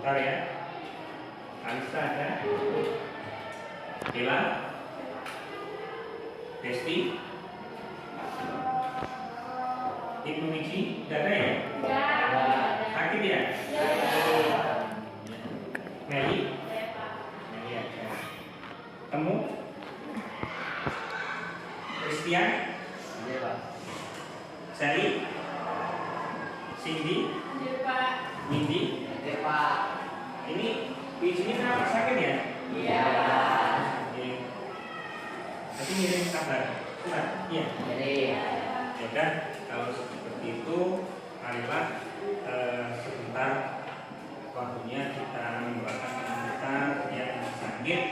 Bentar ya. Alisa ada. Kila. Desti. Ibu Mici, tidak ada ya? Sakit ya? Meli? Meli ada. Temu? Christian? Iya, Pak. Sally? Cindy? Iya, Pak. Windy? Iya, Pak. Ini bijinya kenapa sakit ya? Iya. Oke. Nanti ngirim kabar. Surat? Iya. Jadi, Ya udah, kalau seperti itu, marilah sebentar waktunya kita mendoakan kita yang sakit.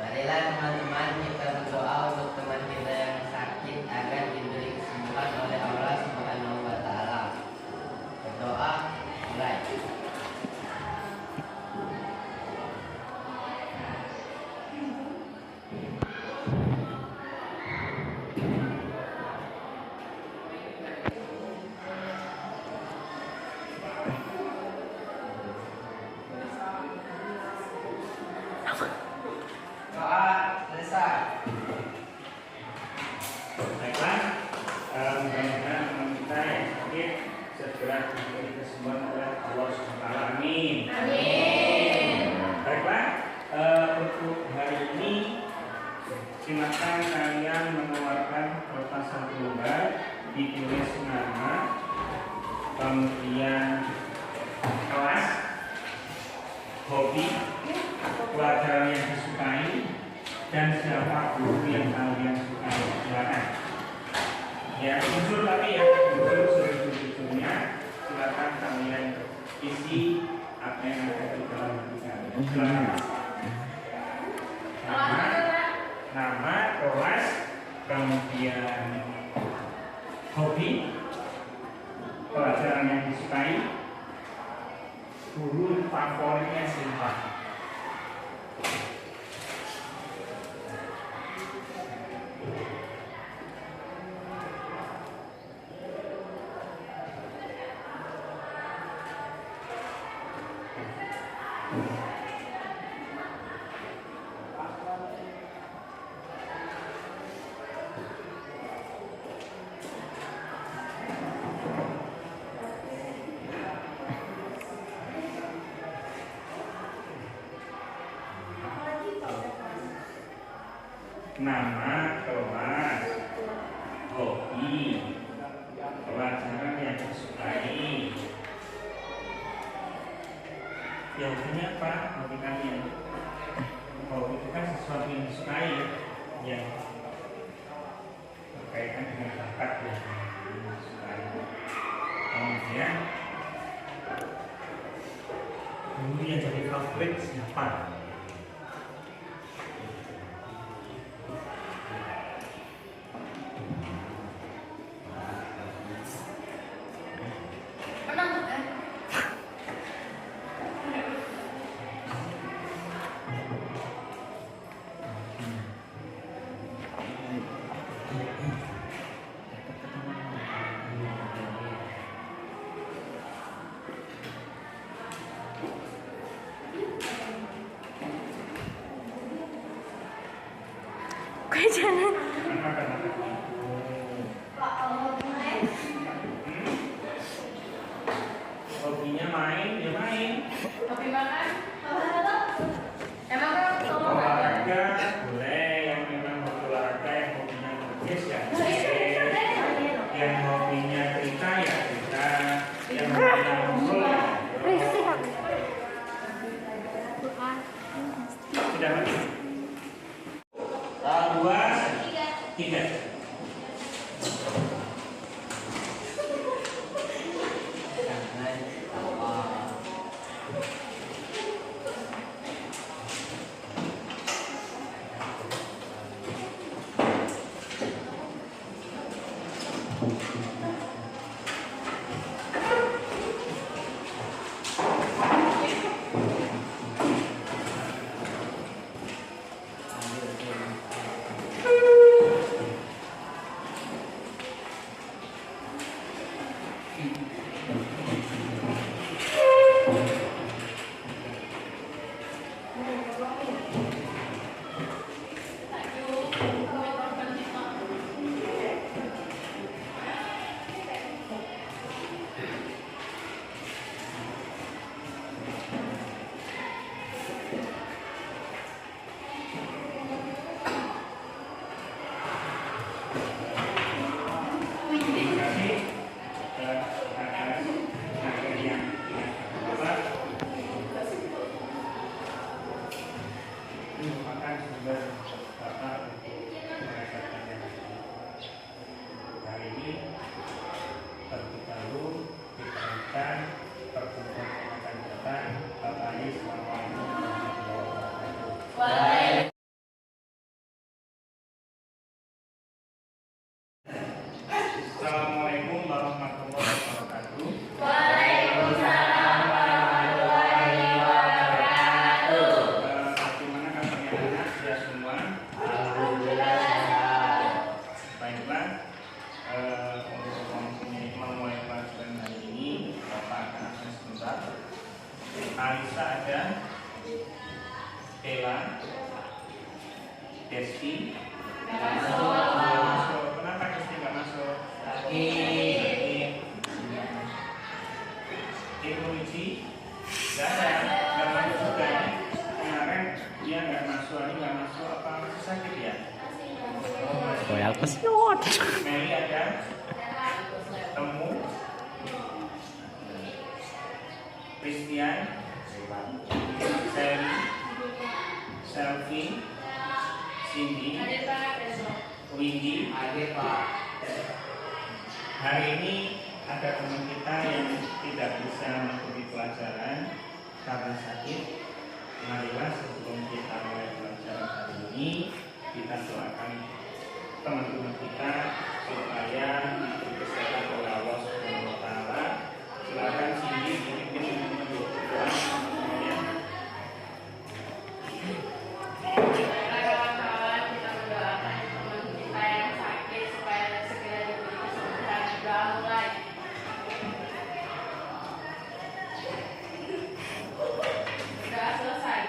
marilah teman-teman kita berdoa untuk teman kita yang sakit agar diberi kesembuhan oleh Allah Subhanahu wa taala. Berdoa mulai. Doa selesai. Baiklah, mudah-mudahan teman kita yang sakit segera diberi kesembuhan oleh Allah SWT. Amin. Baiklah, untuk hari ini silakan kalian mengeluarkan kertas satu lembar, ditulis nama, kemudian kelas, hobi, pelajaran yang disukai, dan siapa guru yang kalian sukai. Silakan. Ya, unsur tapi ya, unsur sejujurnya silakan kalian isi apa yang ada di dalam hati kalian. Silakan. Nama, kelas, kemudian hobi, pelajaran yang disukai, guru favoritnya siapa. Nama, kelas, hobi, pelajaran yang disukai. Ya, hobinya apa? Hobi kalian. Hobi itu kan sesuatu yang disukai, yang berkaitan dengan bakat yang disukai. Kemudian guru yang jadi favorit siapa? Gue jalan. Hobinya main, ya main. Hobi makan? Emang kan Olahraga boleh, yang memang hobi olahraga, yang hobinya melukis ya boleh. Yang hobinya cerita ya cerita, yang hobinya ngobrol ya ngobrol. Sudah mati. 2, 3. Jangan ketawa. Kesiot. Meli ada Temu, Christian, Sally, Selfie, Cindy, Windy. Hari ini ada teman kita yang tidak bisa mengikuti pelajaran karena sakit. Marilah sebelum kita mulai pelajaran hari ini, kita doakan teman-teman kita supaya diberi kesehatan oleh Allah Subhanahu wa Ta'ala. Silakan Cindy dipimpin untuk berdoa semuanya. Kawan-kawan, kita mendoakan teman kita yang sakit supaya segera diberi kesembuhan. Doa mulai. Doa selesai.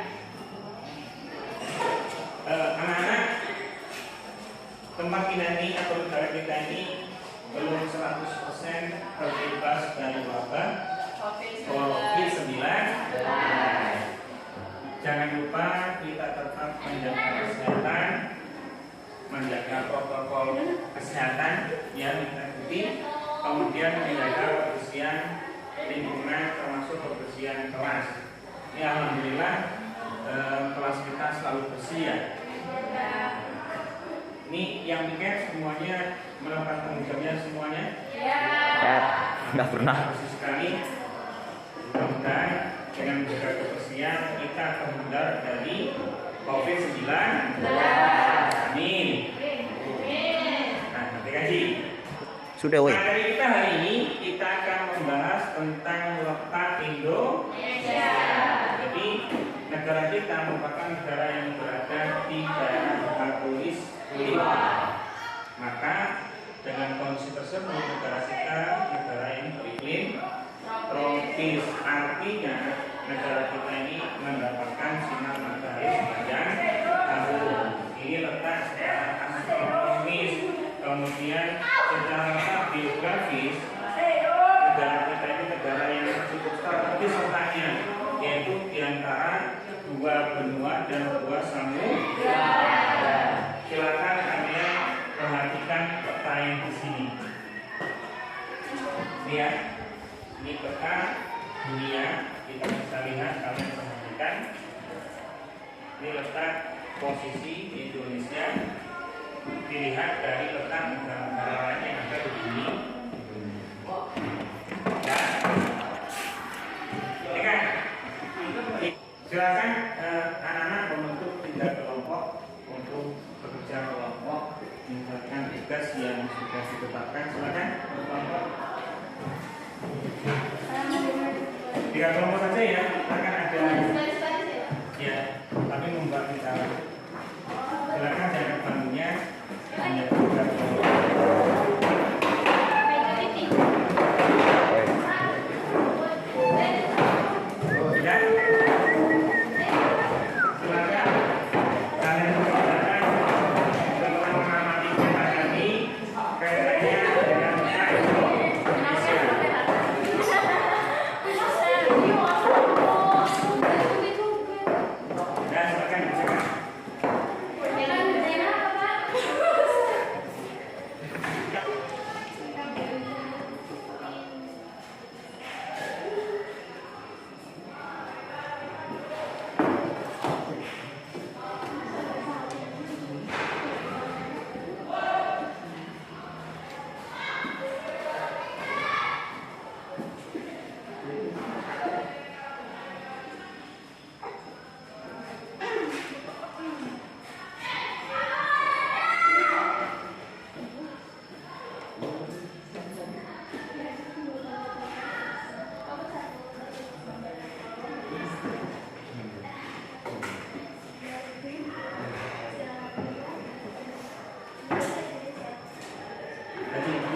Anak-anak, tempat kita ini atau negara kita ini belum 100% terbebas dari wabah COVID-19. Jangan lupa kita tetap menjaga kesehatan, menjaga protokol kesehatan yang kita kemudian menjaga kebersihan lingkungan termasuk kebersihan kelas. Ya, alhamdulillah kelas kita selalu bersih ya. Ini yang piket semuanya melakukan tanggung jawabnya semuanya. Ya. Ya, nggak pernah. Bersih sekali. Mudah-mudahan dengan menjaga kebersihan kita terhindar dari COVID-19. Amin. Nah, nanti kaji. Sudah, woi. Nah, dari kita hari ini kita akan membahas tentang letak Indonesia. Jadi negara kita merupakan negara yang berada di daerah khatulistiwa. Maka dengan kondisi tersebut negara kita negara yang beriklim tropis. Artinya negara kita ini mendapatkan sinar matahari sepanjang tahun. Ini letak secara astronomis. Kemudian secara letak geografis negara kita ini negara yang cukup strategis letaknya, yaitu di antara dua benua dan dua samudra. Silakan kalian perhatikan peta yang di sini. Lihat, ini peta dunia. Kita bisa lihat, kalian perhatikan. Ini letak posisi Indonesia. Dilihat dari letak negara-negara lain yang ada di sini. Ya. Ini kan. Silakan anak-anak membentuk 3 kelompok untuk bekerja kelompok mengerjakan tugas yang sudah ditetapkan. Silakan kelompok. 3 kelompok saja ya. Akan ada ya, tapi membuat bicara. Silakan jangan bantunya hanya 3 kelompok.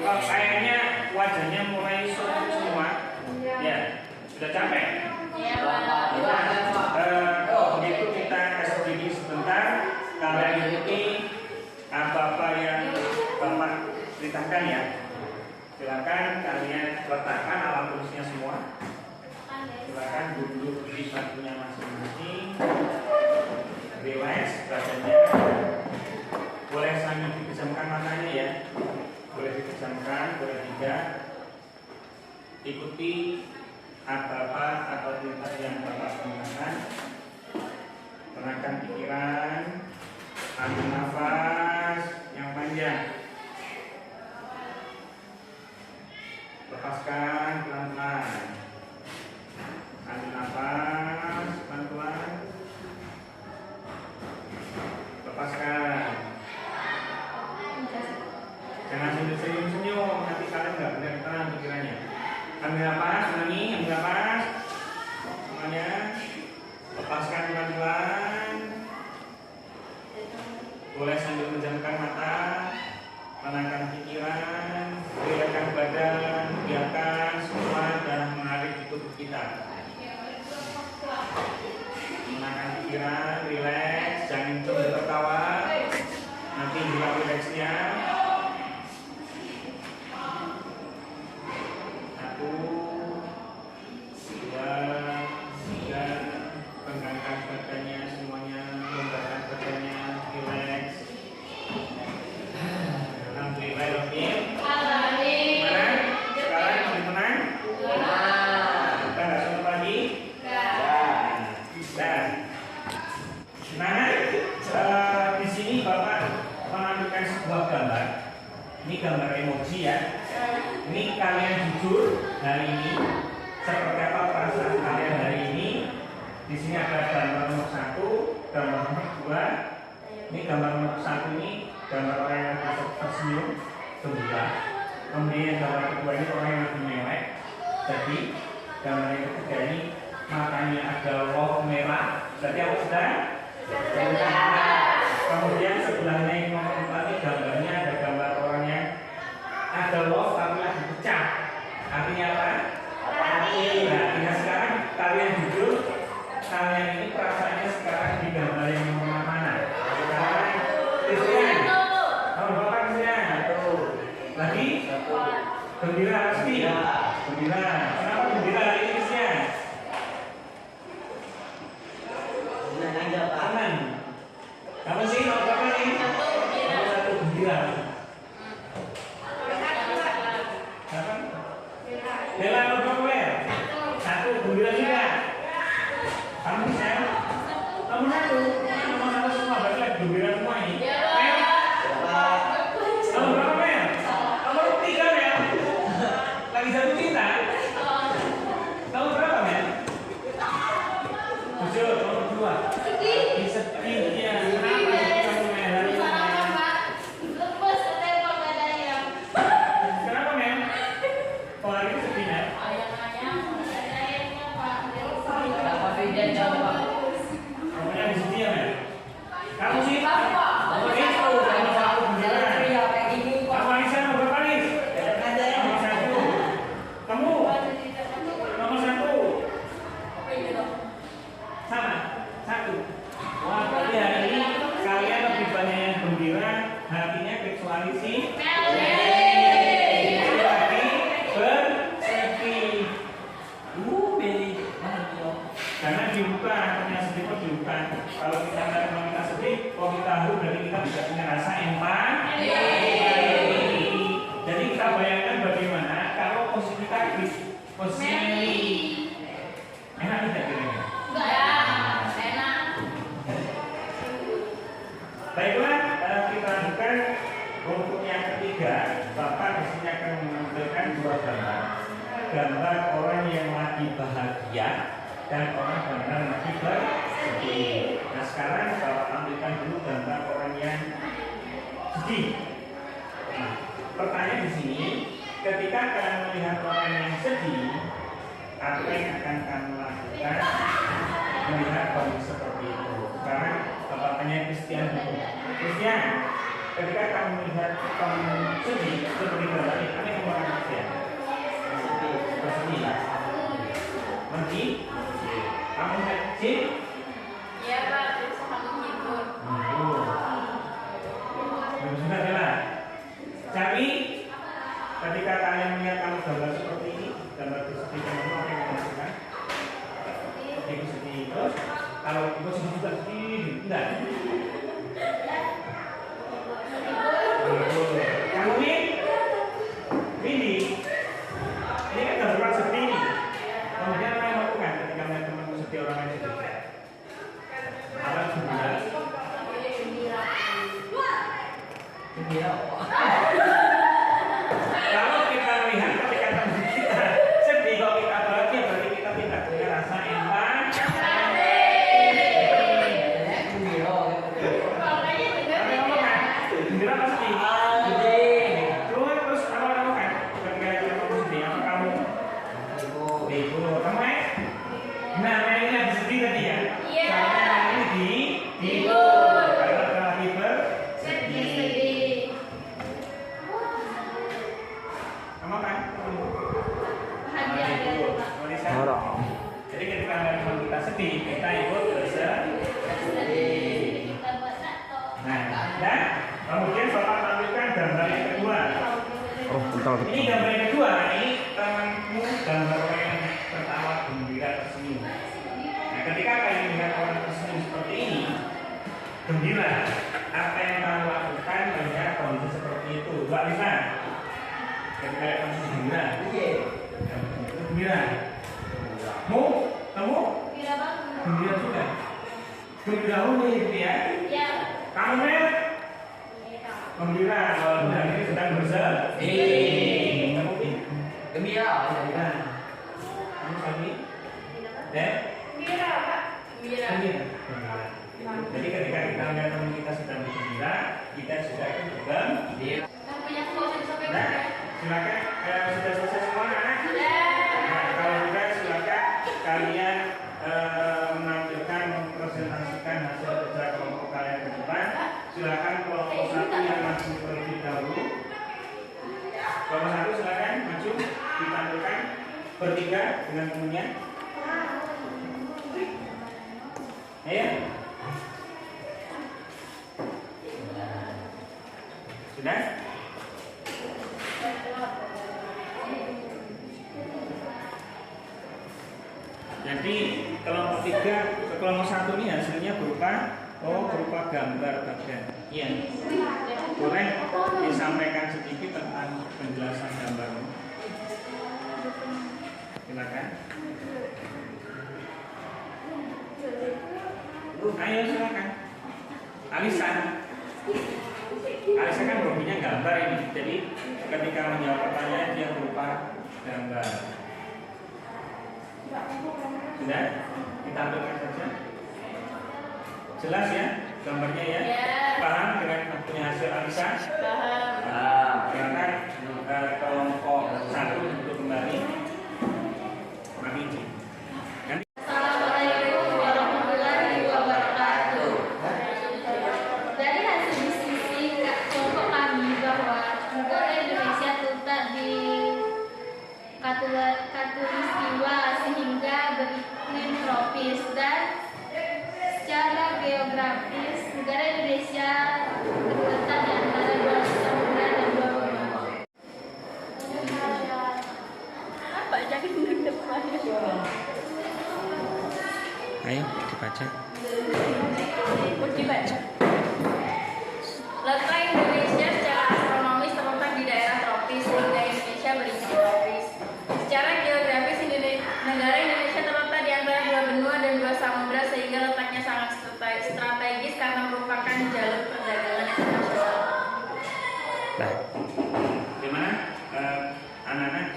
Kayaknya wajahnya mulai surut semua. Ya, sudah capek. Begitu kita kasih sedikit sebentar, kalian ikuti apa-apa yang Bapak ceritakan ya. Silakan kalian letakkan alat tulisnya semua. Silakan duduk di bangkunya masing-masing. Relax badannya. Boleh sambil dipejamkan matanya ya. Boleh dipejamkan, boleh tidak. Ikuti apa atau perintah yang Bapak gunakan. Tenangkan pikiran, ambil nafas yang panjang, lepaskan pelan-pelan. Ambil nafas pelan-pelan, lepaskan. Jangan senyum-senyum, nanti kalian nggak benar tenang pikirannya. Ambil nafas, ulangi, ambil nafas semuanya, lepaskan pelan-pelan. Boleh sambil menjamkan mata, tenangkan pikiran, rilekskan badan, biarkan semua darah mengalir di tubuh kita. Tenangkan pikiran, rileks, jangan coba tertawa. Nanti hilang rileksnya. Ini gambar emoji ya. Ini kalian jujur hari ini seperti apa perasaan kalian hari ini. Di sini ada gambar nomor 1, gambar nomor 2. Ini gambar nomor 1 ini gambar orang yang tersenyum gembira. Kemudian gambar kedua ini orang yang lagi mewek. Jadi gambar yang ketiga ini matanya ada love merah. Berarti apa sudah? Kemudian sebelahnya yang nomor 4 ini gambarnya ada gambar orang yang ada love tapi lagi pecah. Artinya apa? Nah, sekarang kalian jujur, kalian ini perasaannya sekarang di gambar yang nomor mana? Christian. Nomor berapa Christian? Lagi? Gembira pasti? Gembira. Kenapa gembira hari ini Christian? Senang. Kamu sih nomor berapa nih? Nomor 1 gembira. Bella nomor berapa? 1 gembira juga. Kamu bisa? Nomor 1. Nomor 1 semua berarti lagi gembira semua ini. Nomor berapa Mel? Nomor 3 Mel. Lagi jatuh cinta. Nomor berapa Mel? 7. Nomor 2. Sedih ya. Kamu sih? Nomor 1 gembira. Kamu Anissa nomor berapa nih? Nomor 1. Kamu? Nomor 1. Sama? 1. Wah, berarti hari ini kalian lebih banyak yang gembira, hatinya kecuali si lagi bersedih. Beli. Karena dibuka, hatinya sedih kok dibuka. Kalau kita sedih, kalau kita tahu berarti kita bisa punya rasa empati. Jadi kita bayangkan bagaimana kalau posisi kita posisi enak tidak kira-kira? Enak. Baiklah, kita lanjutkan untuk yang ketiga. Bapak di sini akan menampilkan 2 gambar. Gambar orang yang lagi bahagia dan orang yang lagi bersedih. Nah sekarang Bapak tampilkan dulu gambar orang yang sedih. Nah, pertanyaan di sini, ketika kalian melihat orang yang sedih, apa yang akan kamu lakukan melihat kondisi seperti itu? Sekarang Bapak tanya Christian dulu. Christian, ketika kamu melihat kamu sedih seperti gambar ini, apa yang kamu lakukan Christian? Bersedih. Sedih? Kamu sedih? Iya Pak, terus kamu hibur. Sudah Bella. Tapi ketika kalian melihat kamu gambar seperti ini, gambar bersedih kamu apa yang kamu lakukan? Sedih. Terus kalau ibu sedih juga sedih, enggak? Kalau kita melihat ketika teman kita sedih, kalau kita bahagia, berarti kita tidak punya rasa empati. Tapi ngomong kan, gembira apa sedih? Terus apa kamu kan? Ketika kamu sedih, apa kamu? Bego. Kamu nah, mainnya di sedih tadi ya? Iya. Karena ini di Tidur. Kalau lagi Sedih. kamu kan? Bahagia dari rumah. Orang. Jadi ketika teman kita sedih, kita ikut bersedih. Kita buat tato. Nah, dan kemudian Bapak tampilkan gambar yang kedua. Oh, betul Ini betul. gambar yang kedua, ini temanmu gambar orang yang tertawa gembira tersenyum. Nah, ketika kalian melihat orang tersenyum seperti ini, gembira. Apa yang kamu lakukan melihat kondisi seperti itu? Mbak Lisa, ketika kamu gembira, gembira. Kamu Gembira banget. gembira juga. Gembira gitu ya. Ya. Kamu gembira kalau ini sedang bersedih. Kamu Gembira. gembira. Kamu tadi, deh. Gembira, Pak. Gembira. Jadi ketika kita melihat teman kita sedang bergembira, kita sudah ikut bergembira. Yang punya quotes yang sampai Nah, berapa? silakan. Sudah selesai semua anak? Ya. Nah, kalau sudah silakan kalian menampilkan mempresentasikan hasil kerja kelompok kalian ke depan. Silakan kelompok satu yang maju terlebih dahulu. Kelompok satu silakan maju ditampilkan bertiga dengan temannya. Ayo. Sudah? Jadi kelompok tiga, kelompok satu ini hasilnya berupa gambar bagian. Iya. Boleh disampaikan sedikit tentang penjelasan gambar ini? Silakan. Ayo silakan. Alisa. Alisa kan hobinya gambar ini. Jadi ketika menjawab pertanyaan dia berupa gambar. Sudah? Ditampilkan saja. Jelas ya gambarnya ya? Ya. Paham dengan punya hasil Alisa? Paham. Silakan kelompok satu untuk kembali. Kami izin. Nanti Assalamualaikum warahmatullahi wabarakatuh. Dari hasil diskusi kelompok kami bahwa negara Indonesia terletak di khatulistiwa sehingga beriklim tropis dan secara geografis negara Indonesia terletak di antara dua samudra dan dua benua. Apa jadi depan? ayo dibaca. Letak Indonesia secara astronomis terletak di daerah tropis sehingga Indonesia beriklim tropis. Secara geografis negara Indonesia terletak di antara dua benua dan dua samudra sehingga letaknya sangat strategis karena merupakan jalur perdagangan internasional. Nah, gimana anak-anak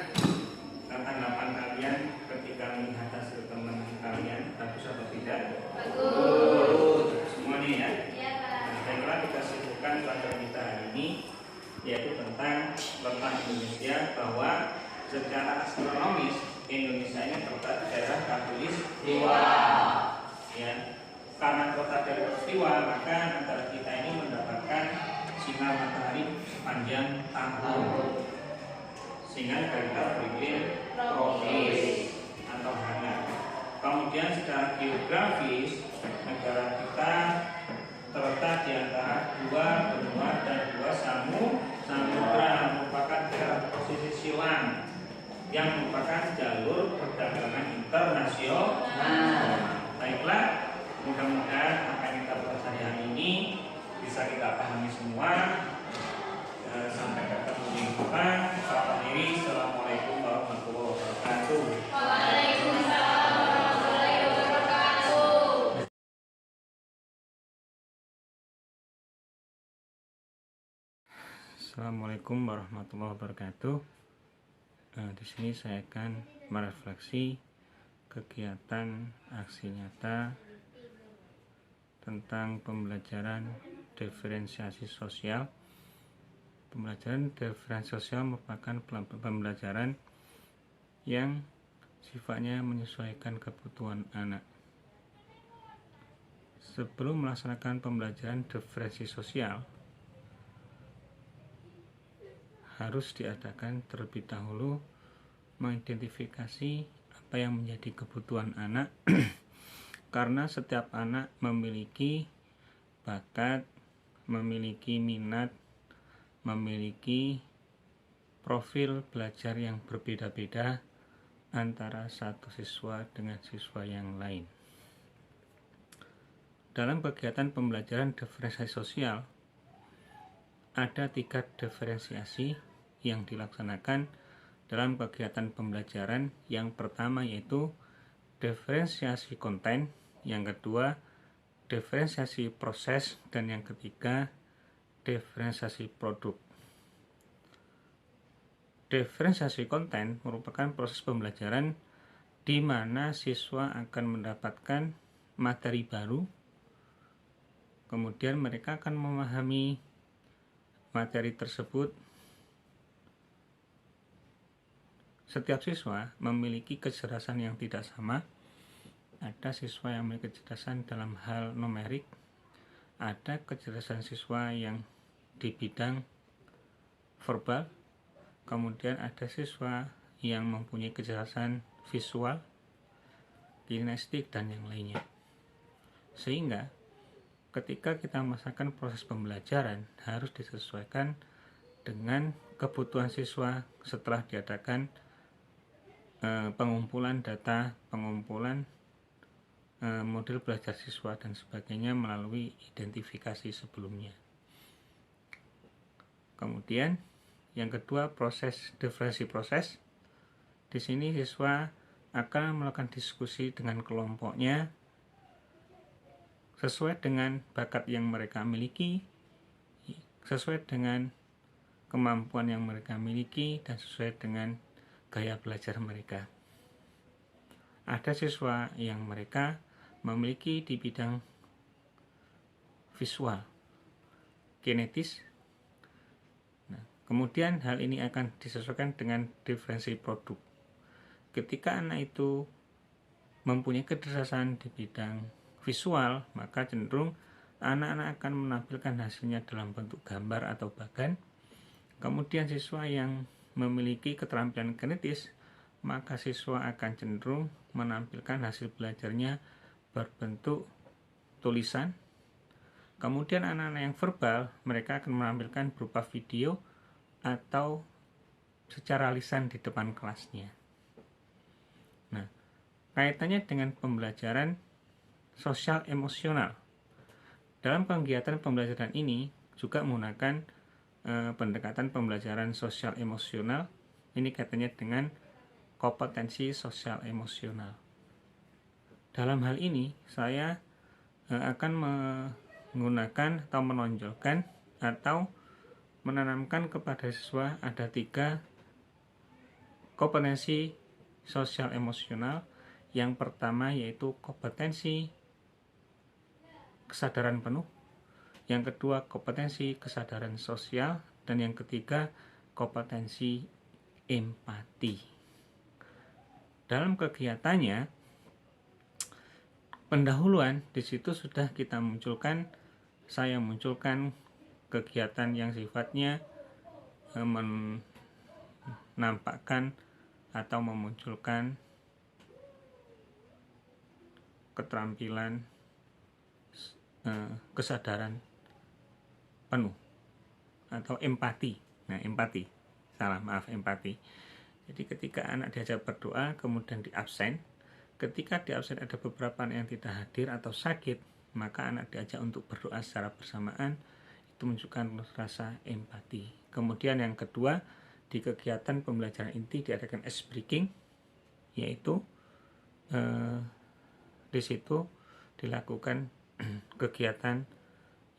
tanggapan kalian ketika melihat hasil teman kalian bagus atau tidak? Bagus. Semuanya ya. Iya, Pak. Nah, baiklah kita sebutkan pelajaran kita hari ini yaitu tentang letak Indonesia, bahwa secara astronomis Indonesia ini terletak di daerah khatulistiwa. Ya, karena terletak di khatulistiwa maka negara kita ini mendapatkan sinar matahari sepanjang tahun, sehingga negara kita beriklim tropis atau hangat. Kemudian secara geografis negara kita terletak di antara dua benua dan dua samudra, merupakan daerah posisi silang yang merupakan jalur perdagangan internasional. Baiklah, mudah-mudahan apa yang kita pelajari hari ini bisa kita pahami semua. Sampai ketemu di depan. Assalamualaikum warahmatullahi wabarakatuh. Waalaikumsalam warahmatullahi wabarakatuh. Assalamualaikum warahmatullahi wabarakatuh. Di sini saya akan merefleksi kegiatan aksi nyata tentang pembelajaran diferensiasi sosial. Pembelajaran diferensiasi sosial merupakan pembelajaran yang sifatnya menyesuaikan kebutuhan anak. Sebelum melaksanakan pembelajaran diferensiasi sosial, harus diadakan terlebih dahulu mengidentifikasi apa yang menjadi kebutuhan anak karena setiap anak memiliki bakat, memiliki minat, memiliki profil belajar yang berbeda-beda antara satu siswa dengan siswa yang lain. Dalam kegiatan pembelajaran diferensiasi sosial, ada 3 diferensiasi yang dilaksanakan dalam kegiatan pembelajaran. Yang pertama yaitu diferensiasi konten, yang kedua diferensiasi proses, dan yang ketiga diferensiasi produk. Diferensiasi konten merupakan proses pembelajaran di mana siswa akan mendapatkan materi baru, kemudian mereka akan memahami materi tersebut. Setiap siswa memiliki kecerdasan yang tidak sama. Ada siswa yang memiliki kecerdasan dalam hal numerik, ada kecerdasan siswa yang di bidang verbal, kemudian ada siswa yang mempunyai kecerdasan visual, kinestik, dan yang lainnya. Sehingga ketika kita melaksanakan proses pembelajaran harus disesuaikan dengan kebutuhan siswa setelah diadakan pengumpulan data, pengumpulan model belajar siswa dan sebagainya melalui identifikasi sebelumnya. Kemudian yang kedua, proses diferensiasi proses. Di sini siswa akan melakukan diskusi dengan kelompoknya sesuai dengan bakat yang mereka miliki, sesuai dengan kemampuan yang mereka miliki, dan sesuai dengan gaya belajar mereka. Ada siswa yang mereka memiliki di bidang visual, kinetis. Nah, kemudian hal ini akan disesuaikan dengan diferensi produk. Ketika anak itu mempunyai kecerdasan di bidang visual, maka cenderung anak-anak akan menampilkan hasilnya dalam bentuk gambar atau bagan. Kemudian siswa yang memiliki keterampilan kinetis, maka siswa akan cenderung menampilkan hasil belajarnya berbentuk tulisan. Kemudian anak-anak yang verbal, mereka akan menampilkan berupa video atau secara lisan di depan kelasnya. Nah, kaitannya dengan pembelajaran sosial emosional. Dalam kegiatan pembelajaran ini juga menggunakan pendekatan pembelajaran sosial emosional. Ini kaitannya dengan kompetensi sosial emosional. Dalam hal ini saya akan menggunakan atau menonjolkan atau menanamkan kepada siswa ada 3 kompetensi sosial emosional. Yang pertama yaitu kompetensi kesadaran penuh, yang kedua kompetensi kesadaran sosial, dan yang ketiga kompetensi empati. Dalam kegiatannya pendahuluan di situ sudah kita munculkan, saya munculkan kegiatan yang sifatnya menampakkan atau memunculkan keterampilan kesadaran penuh atau empati. Nah, empati. Jadi ketika anak diajak berdoa kemudian di absen, ketika di absen ada beberapa anak yang tidak hadir atau sakit, maka anak diajak untuk berdoa secara bersamaan. Itu menunjukkan rasa empati. Kemudian yang kedua, di kegiatan pembelajaran inti diadakan ice breaking, yaitu di situ dilakukan kegiatan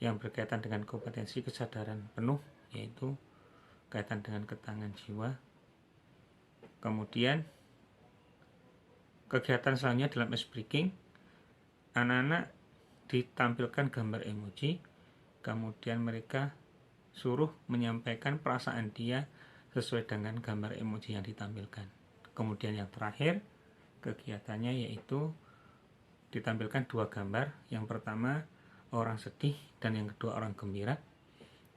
yang berkaitan dengan kompetensi kesadaran penuh, yaitu kaitan dengan ketahanan jiwa. Kemudian kegiatan selanjutnya dalam ice breaking, anak-anak ditampilkan gambar emoji, kemudian mereka suruh menyampaikan perasaan dia sesuai dengan gambar emoji yang ditampilkan. Kemudian yang terakhir kegiatannya yaitu ditampilkan 2 gambar. Yang pertama orang sedih dan yang kedua orang gembira.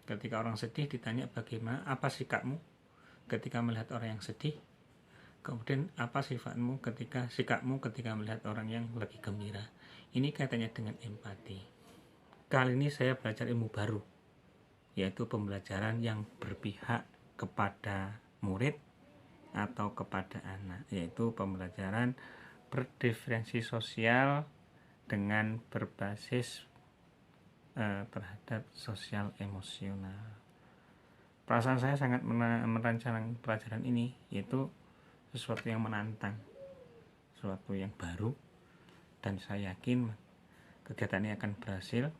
Ketika orang sedih ditanya bagaimana, apa sikapmu ketika melihat orang yang sedih. Kemudian apa sikapmu ketika melihat orang yang lagi gembira. Ini kaitannya dengan empati. Kali ini saya belajar ilmu baru, yaitu pembelajaran yang berpihak kepada murid atau kepada anak, yaitu pembelajaran berdiferensi sosial dengan berbasis terhadap sosial emosional. Perasaan saya sangat merancang pelajaran ini, yaitu sesuatu yang menantang, sesuatu yang baru, dan saya yakin kegiatan ini akan berhasil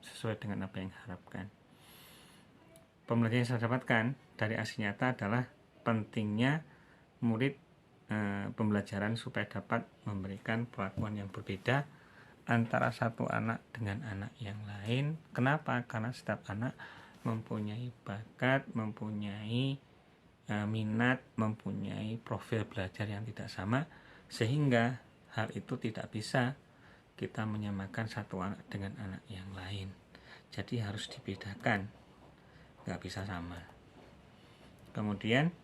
sesuai dengan apa yang diharapkan. Pembelajaran yang saya dapatkan dari aksi nyata adalah pentingnya murid pembelajaran supaya dapat memberikan perlakuan yang berbeda antara satu anak dengan anak yang lain. Kenapa? Karena setiap anak mempunyai bakat, mempunyai minat, mempunyai profil belajar yang tidak sama, sehingga hal itu tidak bisa kita menyamakan satu anak dengan anak yang lain. Jadi harus dibedakan, nggak bisa sama. Kemudian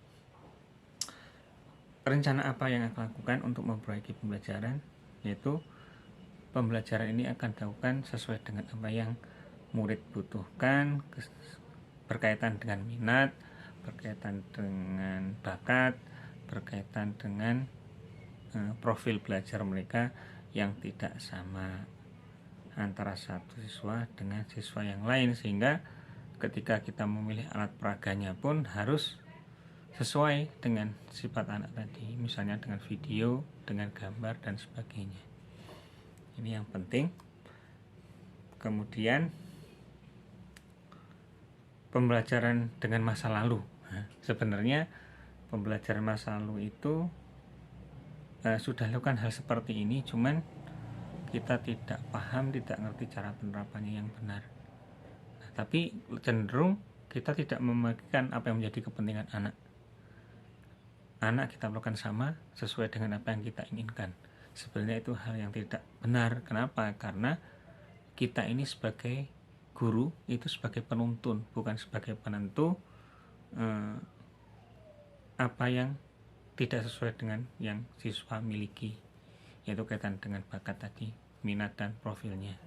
rencana apa yang akan lakukan untuk memperbaiki pembelajaran, yaitu pembelajaran ini akan dilakukan sesuai dengan apa yang murid butuhkan, berkaitan dengan minat, berkaitan dengan bakat, berkaitan dengan profil belajar mereka yang tidak sama antara satu siswa dengan siswa yang lain, sehingga ketika kita memilih alat peraganya pun harus sesuai dengan sifat anak tadi, misalnya dengan video, dengan gambar, dan sebagainya. Ini yang penting. Kemudian pembelajaran dengan masa lalu. Sebenarnya pembelajaran masa lalu itu sudah lakukan hal seperti ini, cuman kita tidak paham, tidak ngerti cara penerapannya yang benar. Tapi cenderung kita tidak memikirkan apa yang menjadi kepentingan anak. Anak kita melakukan sama sesuai dengan apa yang kita inginkan. Sebenarnya itu hal yang tidak benar. Kenapa? Karena kita ini sebagai guru, itu sebagai penuntun, bukan sebagai penentu apa yang tidak sesuai dengan yang siswa miliki, yaitu kaitan dengan bakat tadi, minat dan profilnya.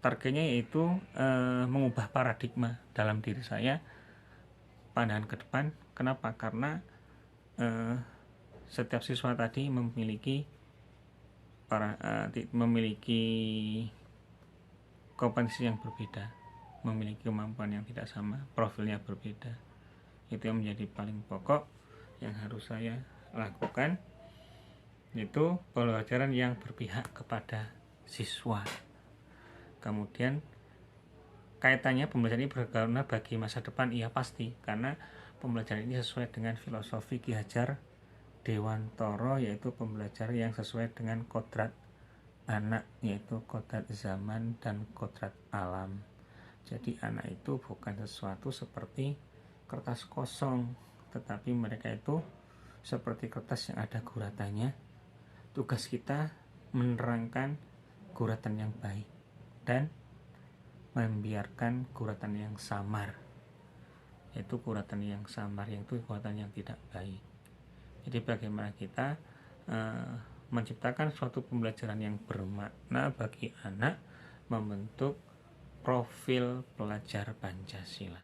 Targetnya yaitu mengubah paradigma dalam diri saya, pandangan ke depan. Kenapa? Karena setiap siswa tadi memiliki kompetensi yang berbeda, memiliki kemampuan yang tidak sama, profilnya berbeda. Itu yang menjadi paling pokok yang harus saya lakukan, yaitu pembelajaran yang berpihak kepada siswa. Kemudian kaitannya pembelajaran ini berguna bagi masa depan, iya pasti, karena pembelajaran ini sesuai dengan filosofi Ki Hajar Dewantara, yaitu pembelajaran yang sesuai dengan kodrat anak, yaitu kodrat zaman dan kodrat alam. Jadi anak itu bukan sesuatu seperti kertas kosong, tetapi mereka itu seperti kertas yang ada guratannya. Tugas kita menerangkan guratan yang baik dan membiarkan guratan yang samar, yaitu guratan yang samar, yaitu guratan yang tidak baik. Jadi bagaimana kita menciptakan suatu pembelajaran yang bermakna bagi anak, membentuk profil pelajar Pancasila.